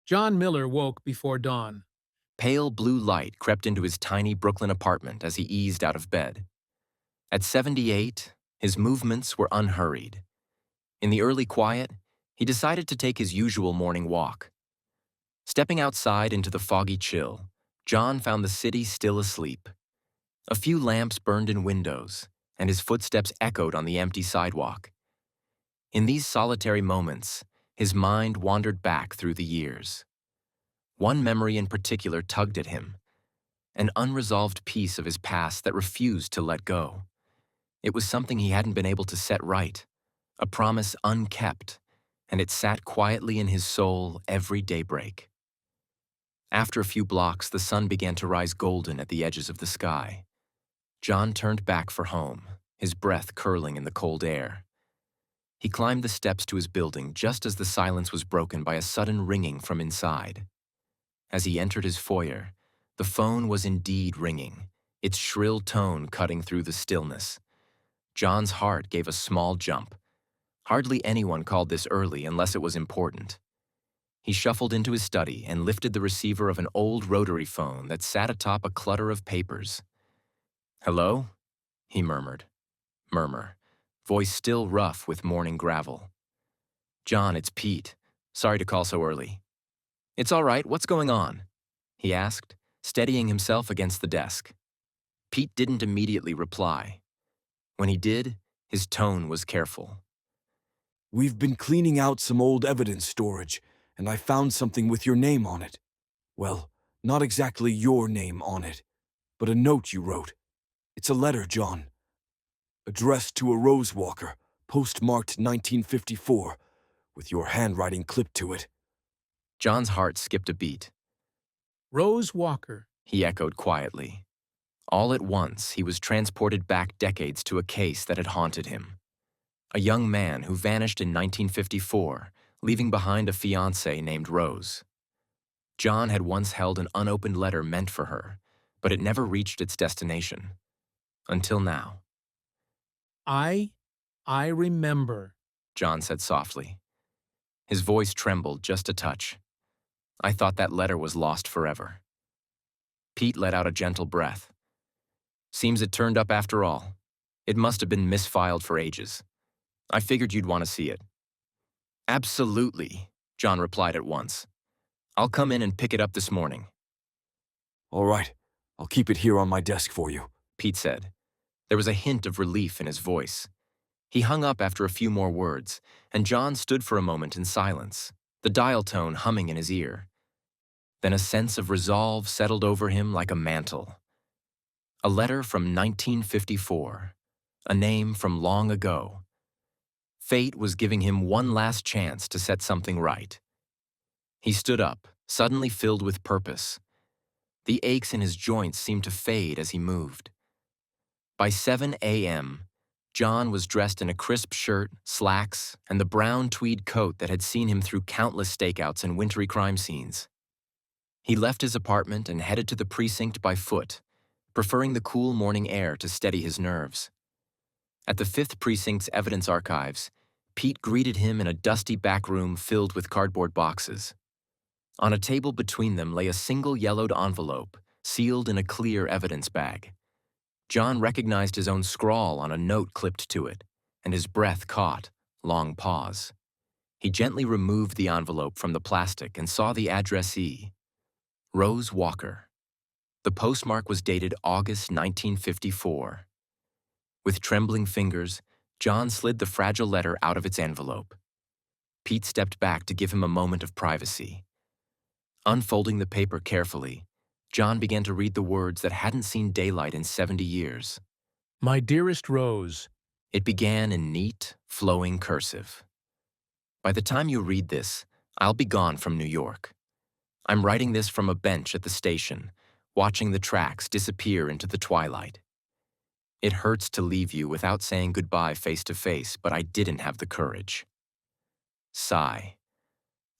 John Miller woke before dawn. Pale blue light crept into his tiny Brooklyn apartment as he eased out of bed. At 78, his movements were unhurried. In the early quiet, he decided to take his usual morning walk. Stepping outside into the foggy chill, John found the city still asleep. A few lamps burned in windows, and his footsteps echoed on the empty sidewalk. In these solitary moments, his mind wandered back through the years. One memory in particular tugged at him, an unresolved piece of his past that refused to let go. It was something he hadn't been able to set right, a promise unkept, and it sat quietly in his soul every daybreak. After a few blocks, the sun began to rise golden at the edges of the sky. John turned back for home, his breath curling in the cold air. He climbed the steps to his building just as the silence was broken by a sudden ringing from inside. As he entered his foyer, the phone was indeed ringing, its shrill tone cutting through the stillness. John's heart gave a small jump. Hardly anyone called this early unless it was important. He shuffled into his study and lifted the receiver of an old rotary phone that sat atop a clutter of papers. "Hello?" he murmured. Voice still rough with morning gravel. "John, it's Pete. Sorry to call so early." "It's all right, what's going on?" he asked, steadying himself against the desk. Pete didn't immediately reply. When he did, his tone was careful. We've been cleaning out some old evidence storage, and I found something with your name on it. Well, not exactly your name on it, but a note you wrote. It's a letter, John. Addressed to a Rose Walker, postmarked 1954, with your handwriting clipped to it. John's heart skipped a beat. Rose Walker. He echoed quietly. All at once, he was transported back decades to a case that had haunted him. A young man who vanished in 1954, leaving behind a fiancée named Rose. John had once held an unopened letter meant for her, but it never reached its destination. Until now. I remember. John said softly. His voice trembled just a touch. I thought that letter was lost forever. Pete let out a gentle breath. Seems it turned up after all. It must have been misfiled for ages. I figured you'd want to see it. Absolutely, John replied at once. I'll come in and pick it up this morning. All right, I'll keep it here on my desk for you, Pete said. There was a hint of relief in his voice. He hung up after a few more words, and John stood for a moment in silence, the dial tone humming in his ear. Then a sense of resolve settled over him like a mantle. A letter from 1954, a name from long ago. Fate was giving him one last chance to set something right. He stood up, suddenly filled with purpose. The aches in his joints seemed to fade as he moved. By 7 a.m., John was dressed in a crisp shirt, slacks, and the brown tweed coat that had seen him through countless stakeouts and wintry crime scenes. He left his apartment and headed to the precinct by foot, preferring the cool morning air to steady his nerves. At the 5th Precinct's evidence archives, Pete greeted him in a dusty back room filled with cardboard boxes. On a table between them lay a single yellowed envelope, sealed in a clear evidence bag. John recognized his own scrawl on a note clipped to it, and his breath caught, long pause. He gently removed the envelope from the plastic and saw the addressee, Rose Walker. The postmark was dated August 1954. With trembling fingers, John slid the fragile letter out of its envelope. Pete stepped back to give him a moment of privacy. Unfolding the paper carefully, John began to read the words that hadn't seen daylight in 70 years. My dearest Rose. It began in neat, flowing cursive. By the time you read this, I'll be gone from New York. I'm writing this from a bench at the station, watching the tracks disappear into the twilight. It hurts to leave you without saying goodbye face to face, but I didn't have the courage. Sigh.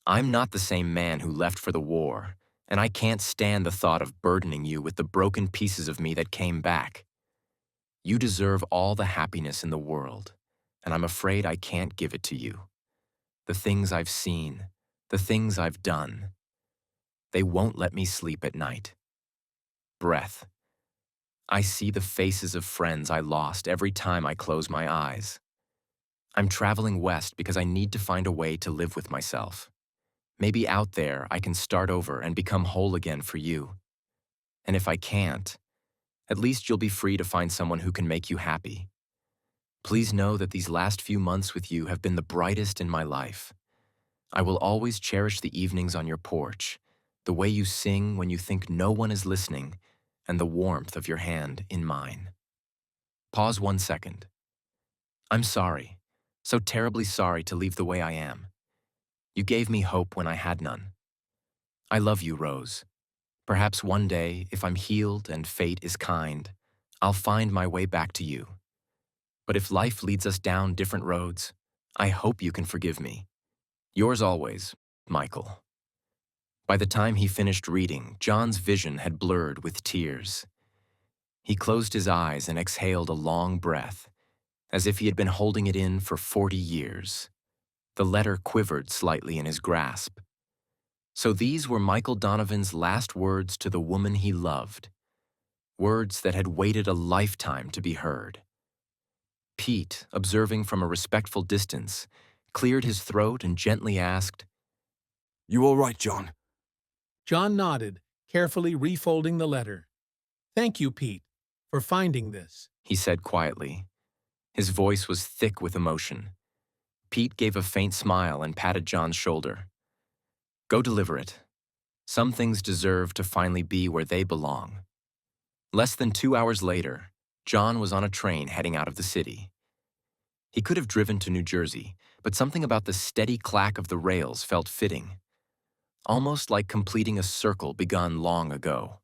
I'm not the same man who left for the war, and I can't stand the thought of burdening you with the broken pieces of me that came back. You deserve all the happiness in the world, and I'm afraid I can't give it to you. The things I've seen, the things I've done, They won't let me sleep at night. Breath. I see the faces of friends I lost every time I close my eyes. I'm traveling west because I need to find a way to live with myself. Maybe out there I can start over and become whole again for you. And if I can't, at least you'll be free to find someone who can make you happy. Please know that these last few months with you have been the brightest in my life. I will always cherish the evenings on your porch, the way you sing when you think no one is listening, and the warmth of your hand in mine. Pause 1 second. I'm sorry, so terribly sorry to leave the way I am. You gave me hope when I had none. I love you, Rose. Perhaps one day, if I'm healed and fate is kind, I'll find my way back to you. But if life leads us down different roads, I hope you can forgive me. Yours always, Michael. By the time he finished reading, John's vision had blurred with tears. He closed his eyes and exhaled a long breath, as if he had been holding it in for 40 years. The letter quivered slightly in his grasp. So these were Michael Donovan's last words to the woman he loved, words that had waited a lifetime to be heard. Pete, observing from a respectful distance, cleared his throat and gently asked, You all right, John? John nodded, carefully refolding the letter. Thank you, Pete, for finding this. he said quietly. His voice was thick with emotion. Pete gave a faint smile and patted John's shoulder. Go deliver it. Some things deserve to finally be where they belong. Less than 2 hours later, John was on a train heading out of the city. He could have driven to New Jersey, but something about the steady clack of the rails felt fitting, almost like completing a circle begun long ago.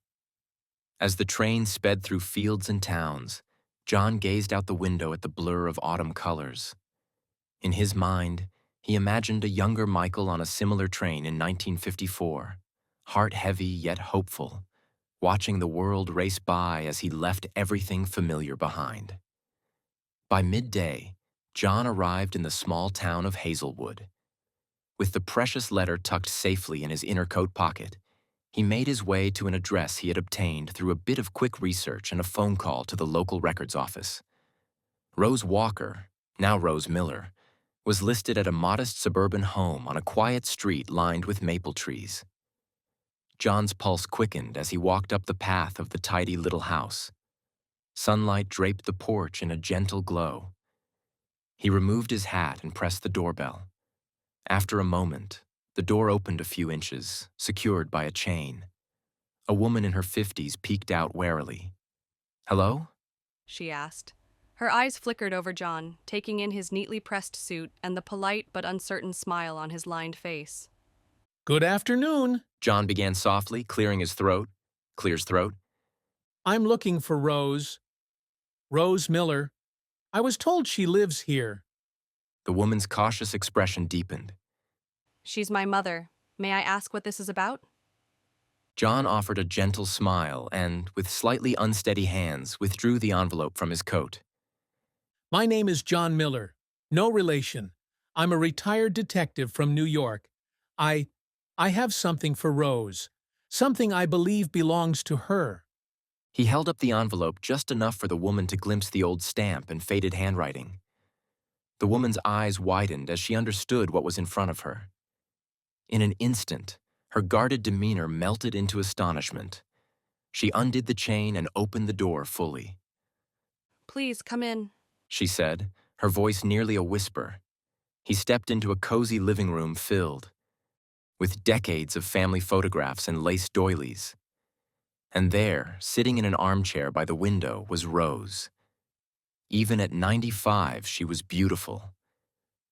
As the train sped through fields and towns, John gazed out the window at the blur of autumn colors. In his mind, he imagined a younger Michael on a similar train in 1954, heart-heavy yet hopeful, watching the world race by as he left everything familiar behind. By midday, John arrived in the small town of Hazelwood. With the precious letter tucked safely in his inner coat pocket, he made his way to an address he had obtained through a bit of quick research and a phone call to the local records office. Rose Walker, now Rose Miller, was listed at a modest suburban home on a quiet street lined with maple trees. John's pulse quickened as he walked up the path of the tidy little house. Sunlight draped the porch in a gentle glow. He removed his hat and pressed the doorbell. After a moment, the door opened a few inches, secured by a chain. A woman in her 50s peeked out warily. Hello? She asked. Her eyes flickered over John, taking in his neatly pressed suit and the polite but uncertain smile on his lined face. Good afternoon. John began softly, clearing his throat. I'm looking for Rose. Rose Miller. I was told she lives here. The woman's cautious expression deepened. She's my mother. May I ask what this is about? John offered a gentle smile and, with slightly unsteady hands, withdrew the envelope from his coat. My name is John Miller. No relation. I'm a retired detective from New York. I have something for Rose. Something I believe belongs to her. He held up the envelope just enough for the woman to glimpse the old stamp and faded handwriting. The woman's eyes widened as she understood what was in front of her. In an instant, her guarded demeanor melted into astonishment. She undid the chain and opened the door fully. Please, come in. She said, her voice nearly a whisper. He stepped into a cozy living room filled with decades of family photographs and lace doilies. And there, sitting in an armchair by the window, was Rose. Even at 95, she was beautiful.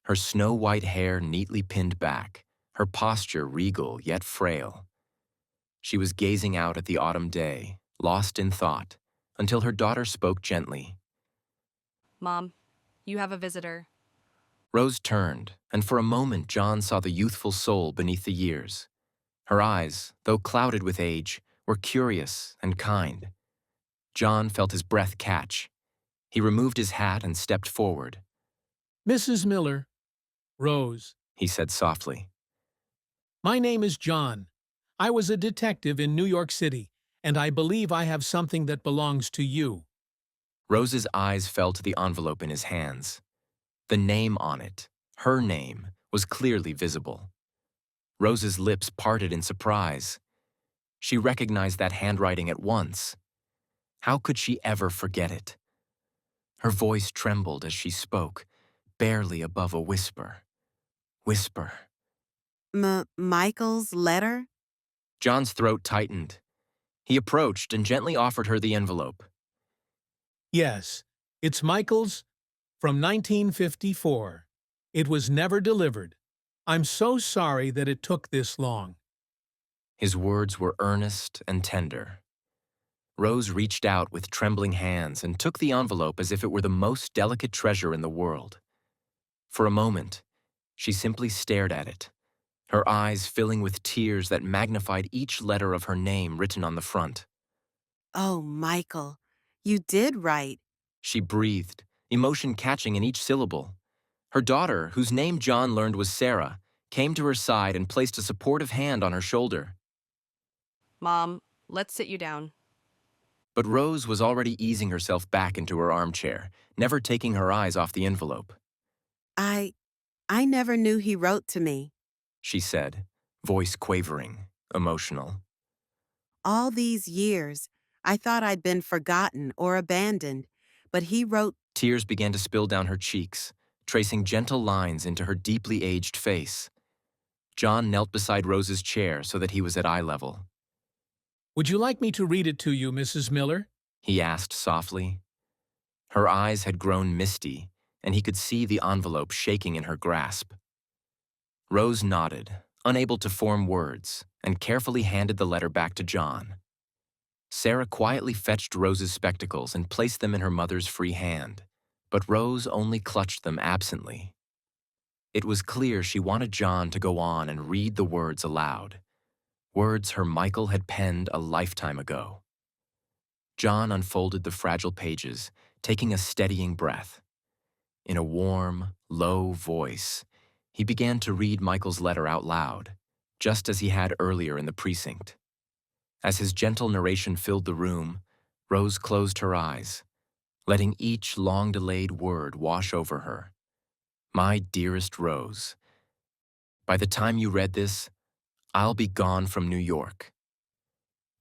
Her snow-white hair neatly pinned back, her posture regal yet frail. She was gazing out at the autumn day, lost in thought, until her daughter spoke gently. Mom, you have a visitor. Rose turned, and for a moment John saw the youthful soul beneath the years. Her eyes, though clouded with age, were curious and kind. John felt his breath catch. He removed his hat and stepped forward. Mrs. Miller. Rose. He said softly. My name is John. I was a detective in New York City, and I believe I have something that belongs to you. Rose's eyes fell to the envelope in his hands. The name on it, her name, was clearly visible. Rose's lips parted in surprise. She recognized that handwriting at once. How could she ever forget it? Her voice trembled as she spoke, barely above a whisper. Whisper. Michael's letter? John's throat tightened. He approached and gently offered her the envelope. Yes, it's Michael's from 1954. It was never delivered. I'm so sorry that it took this long. His words were earnest and tender. Rose reached out with trembling hands and took the envelope as if it were the most delicate treasure in the world. For a moment, she simply stared at it, her eyes filling with tears that magnified each letter of her name written on the front. Oh, Michael, you did write. She breathed, emotion catching in each syllable. Her daughter, whose name John learned was Sarah, came to her side and placed a supportive hand on her shoulder. Mom, let's sit you down. But Rose was already easing herself back into her armchair, never taking her eyes off the envelope. I never knew he wrote to me. She said, voice quavering, emotional. All these years, I thought I'd been forgotten or abandoned, but he wrote. Tears began to spill down her cheeks, tracing gentle lines into her deeply aged face. John knelt beside Rose's chair so that he was at eye level. Would you like me to read it to you, Mrs. Miller? He asked softly. Her eyes had grown misty, and he could see the envelope shaking in her grasp. Rose nodded, unable to form words, and carefully handed the letter back to John. Sarah quietly fetched Rose's spectacles and placed them in her mother's free hand, but Rose only clutched them absently. It was clear she wanted John to go on and read the words aloud, words her Michael had penned a lifetime ago. John unfolded the fragile pages, taking a steadying breath. In a warm, low voice, he began to read Michael's letter out loud, just as he had earlier in the precinct. As his gentle narration filled the room, Rose closed her eyes, letting each long-delayed word wash over her. My dearest Rose, by the time you read this, I'll be gone from New York.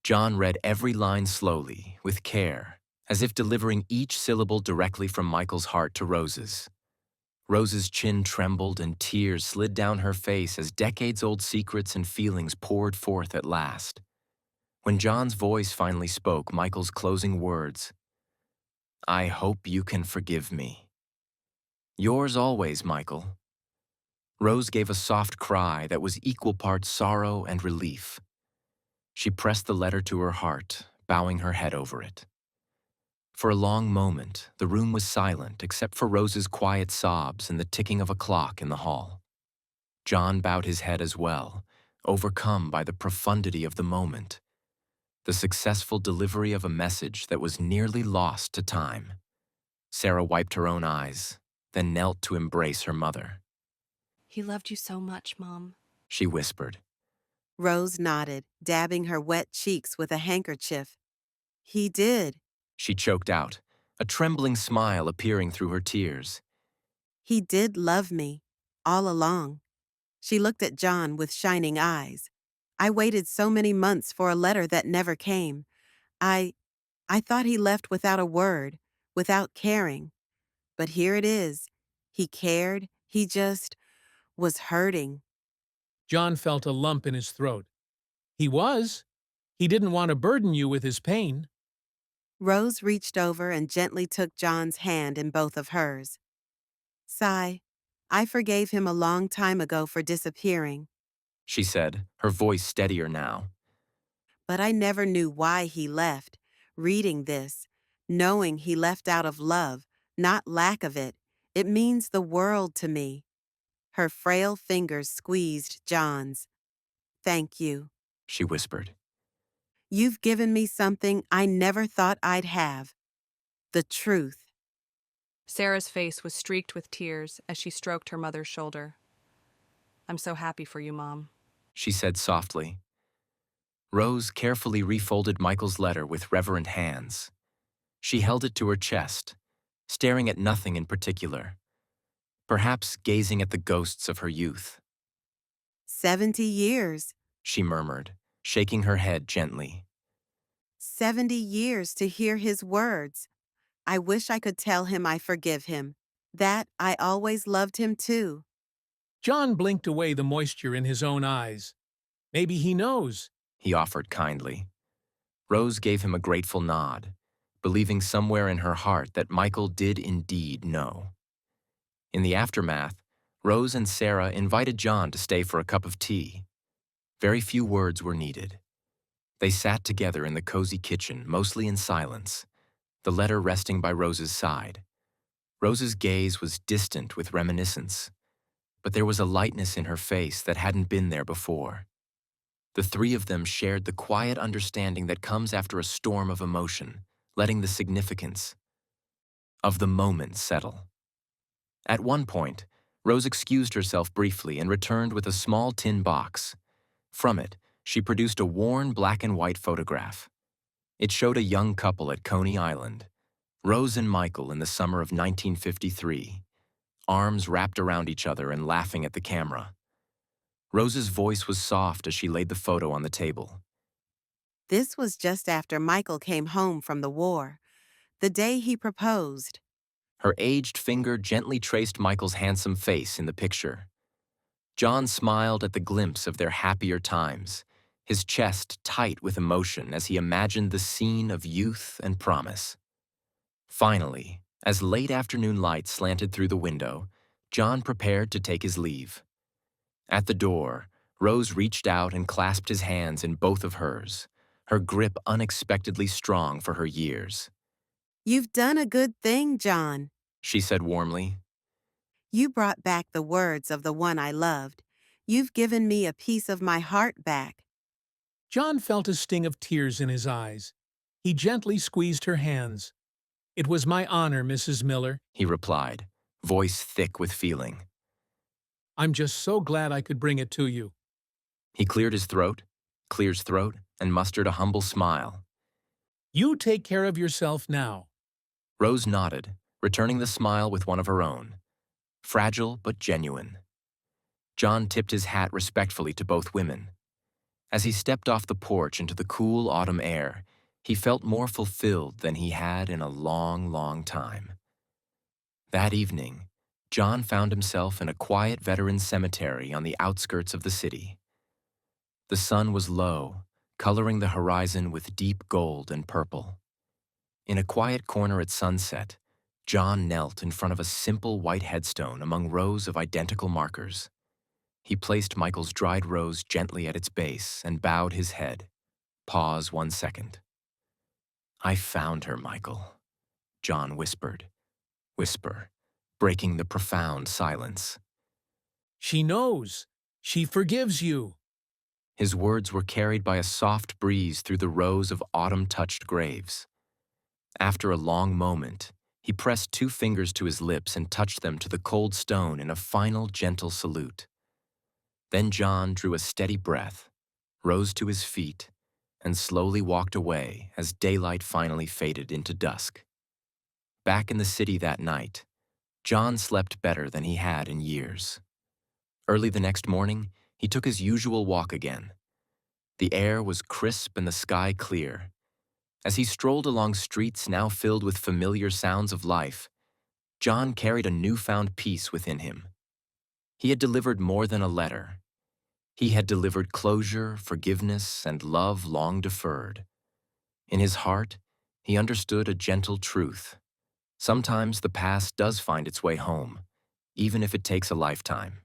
John read every line slowly, with care, as if delivering each syllable directly from Michael's heart to Rose's. Rose's chin trembled and tears slid down her face as decades-old secrets and feelings poured forth at last. When John's voice finally spoke Michael's closing words, I hope you can forgive me. Yours always, Michael. Rose gave a soft cry that was equal parts sorrow and relief. She pressed the letter to her heart, bowing her head over it. For a long moment, the room was silent except for Rose's quiet sobs and the ticking of a clock in the hall. John bowed his head as well, overcome by the profundity of the moment, the successful delivery of a message that was nearly lost to time. Sarah wiped her own eyes, then knelt to embrace her mother. He loved you so much, Mom. She whispered. Rose nodded, dabbing her wet cheeks with a handkerchief. He did. She choked out, a trembling smile appearing through her tears. He did love me, all along. She looked at John with shining eyes. I waited so many months for a letter that never came. I thought he left without a word, without caring. But here it is. He cared. He just was hurting. John felt a lump in his throat. He was. He didn't want to burden you with his pain. Rose reached over and gently took John's hand in both of hers. Sigh, I forgave him a long time ago for disappearing. She said, her voice steadier now. But I never knew why he left. Reading this, knowing he left out of love, not lack of it, it means the world to me. Her frail fingers squeezed John's. Thank you, She whispered. you've given me something I never thought I'd have. The truth. Sarah's face was streaked with tears as she stroked her mother's shoulder. I'm so happy for you, Mom. She said softly. Rose carefully refolded Michael's letter with reverent hands. She held it to her chest, staring at nothing in particular, perhaps gazing at the ghosts of her youth. 70 years. She murmured, shaking her head gently. 70 years to hear his words. I wish I could tell him I forgive him. That I always loved him too. John blinked away the moisture in his own eyes. Maybe he knows. He offered kindly. Rose gave him a grateful nod, believing somewhere in her heart that Michael did indeed know. In the aftermath, Rose and Sarah invited John to stay for a cup of tea. Very few words were needed. They sat together in the cozy kitchen, mostly in silence, the letter resting by Rose's side. Rose's gaze was distant with reminiscence, but there was a lightness in her face that hadn't been there before. The three of them shared the quiet understanding that comes after a storm of emotion, letting the significance of the moment settle. At one point, Rose excused herself briefly and returned with a small tin box. From it, she produced a worn black and white photograph. It showed a young couple at Coney Island, Rose and Michael in the summer of 1953, arms wrapped around each other and laughing at the camera. Rose's voice was soft as she laid the photo on the table. This was just after Michael came home from the war, the day he proposed. Her aged finger gently traced Michael's handsome face in the picture. John smiled at the glimpse of their happier times, his chest tight with emotion as he imagined the scene of youth and promise. Finally, as late afternoon light slanted through the window, John prepared to take his leave. At the door, Rose reached out and clasped his hands in both of hers, her grip unexpectedly strong for her years. You've done a good thing, John. She said warmly. You brought back the words of the one I loved. You've given me a piece of my heart back. John felt a sting of tears in his eyes. He gently squeezed her hands. It was my honor, Mrs. Miller, He replied, voice thick with feeling. I'm just so glad I could bring it to you. He cleared his throat, and mustered a humble smile. You take care of yourself now. Rose nodded, returning the smile with one of her own. Fragile but genuine. John tipped his hat respectfully to both women. As he stepped off the porch into the cool autumn air, he felt more fulfilled than he had in a long, long time. That evening, John found himself in a quiet veterans cemetery on the outskirts of the city. The sun was low, coloring the horizon with deep gold and purple. In a quiet corner at sunset, John knelt in front of a simple white headstone among rows of identical markers. He placed Michael's dried rose gently at its base and bowed his head. Pause 1 second. I found her, Michael, John whispered. Whisper, breaking the profound silence. She knows. She forgives you. His words were carried by a soft breeze through the rows of autumn-touched graves. After a long moment, he pressed 2 fingers to his lips and touched them to the cold stone in a final gentle salute. Then John drew a steady breath, rose to his feet, and slowly walked away as daylight finally faded into dusk. Back in the city that night, John slept better than he had in years. Early the next morning, he took his usual walk again. The air was crisp and the sky clear. As he strolled along streets now filled with familiar sounds of life, John carried a newfound peace within him. He had delivered more than a letter. He had delivered closure, forgiveness, and love long deferred. In his heart, he understood a gentle truth. Sometimes the past does find its way home, even if it takes a lifetime.